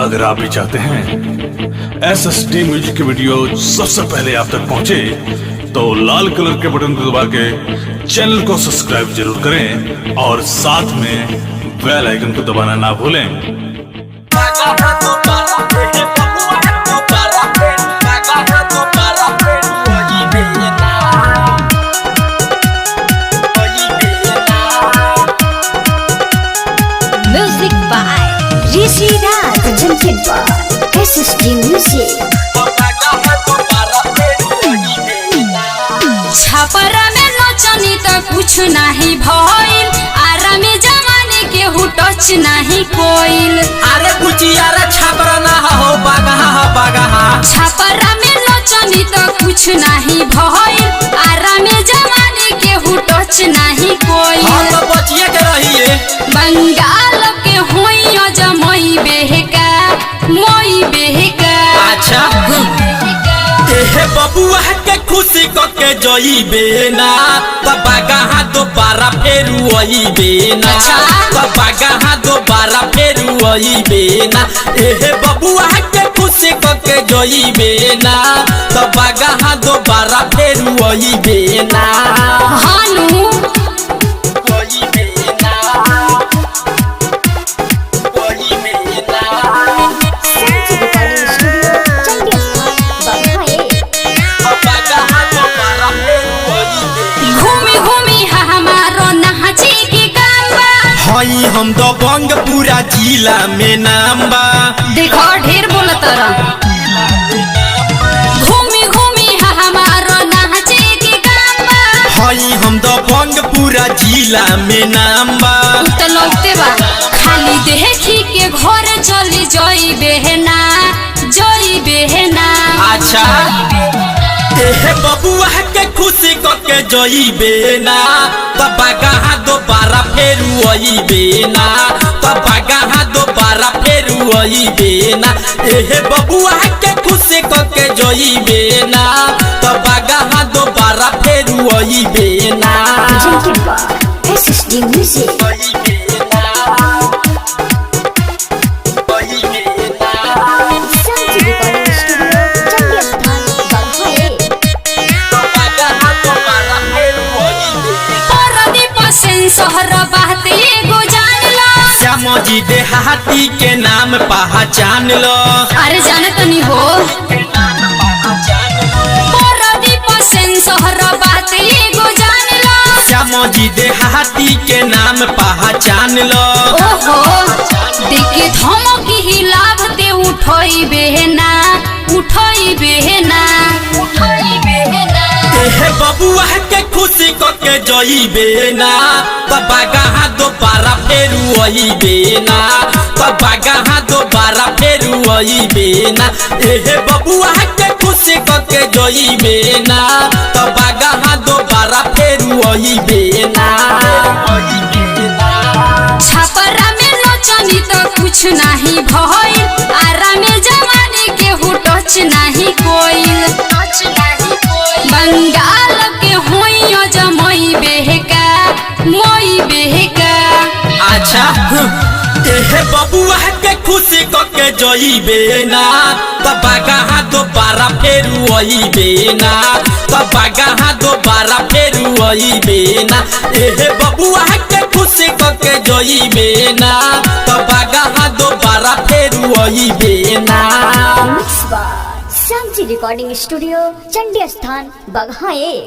अगर आप भी चाहते हैं SSD म्यूजिक की वीडियो सबसे पहले आप तक पहुंचे, तो लाल कलर के बटन को दबा के चैनल को सब्सक्राइब जरूर करें और साथ में बेल आइकन को दबाना ना भूलें। Music by Rishi Raj, presented by SSD Music. Chhapra में नचनी तो कुछ नहीं भइल, आरा में जमाने के टच नहीं कोइल। अरे कुचियारा छपरा ना हो बागा छपरा में नचनी तो कुछ नहीं भइल, आरा में जमाने के टच नहीं कोइल। हम तो बचिए के रहिए। बंगाल के होई जमई बेहका मोई बेहका। अच्छा एहे बबुआ के खुशी क के जइबे ना, तब बागा दोबारा फेरू अइबे ना। अच्छा। तब बागा दोबारा फेरू अइबे ना। एहे बबुआ के खुशी क के जइबे ना, तब बागा दोबारा फेरू अइबे ना। हानू हई हम तो बंग पूरा जिला में नाम बा। देखो ढेर बोलत घूमी घूमी हमारो नाचे के काम बा। हई हम तो बंग पूरा जिला में नाम बा। तो लगते बा खाली देखी के घर चली जोई बहना जोई बहना। अच्छा एहे बबुआ के खुशी क के जइबे ना, तब बागा दोबारा फेरू अइबे ना। तब बागा दोबारा फेरू अइबे ना। एहे बबुआ के खुशी क के जइबे ना, तब बागा दोबारा फेरू अइबे ना। Presented by SSD Music. Santi Recording Studio, Chandigarh, Baghae. Pradeep Sen शहर बाते एगो जान लो। श्यामजी देहाती के नाम पहचान लो। अरे जाने तो नहीं हो। परदीप सेन शहर बाते एगो जान लो। श्यामजी देहाती के नाम पहचान लो। ओहो देखे धमकी ही लाभ ते उठोई बहना उठोई बहना उठोई बहना। एहे बबुआ के खुशी क के जइबे ना, तब बागा दोबारा फेरू अइबे ना। तब बागा दोबारा फेरू अइबे ना। एहे बबुआ के खुशी क के जइबे ना, तब बागा दोबारा फेरू अइबे ना। छपरा में नचनी तो कुछ नहीं भइल, आरा में जमाने के टच नहीं कोइल। बंगाल के होई जमई बेहका मोई बेहका। अच्छा एहे बबुआ के खुशी क के जइबे ना, तब बागा दोबारा फेरू अइबे ना। तब बागा दोबारा फेरू अइबे ना। एहे बबुआ के खुशी क के जइबे ना, तब बागा दोबारा फेरू अइबे ना। Mixed by Santi Recording Studio, Chandigarh, Baghae.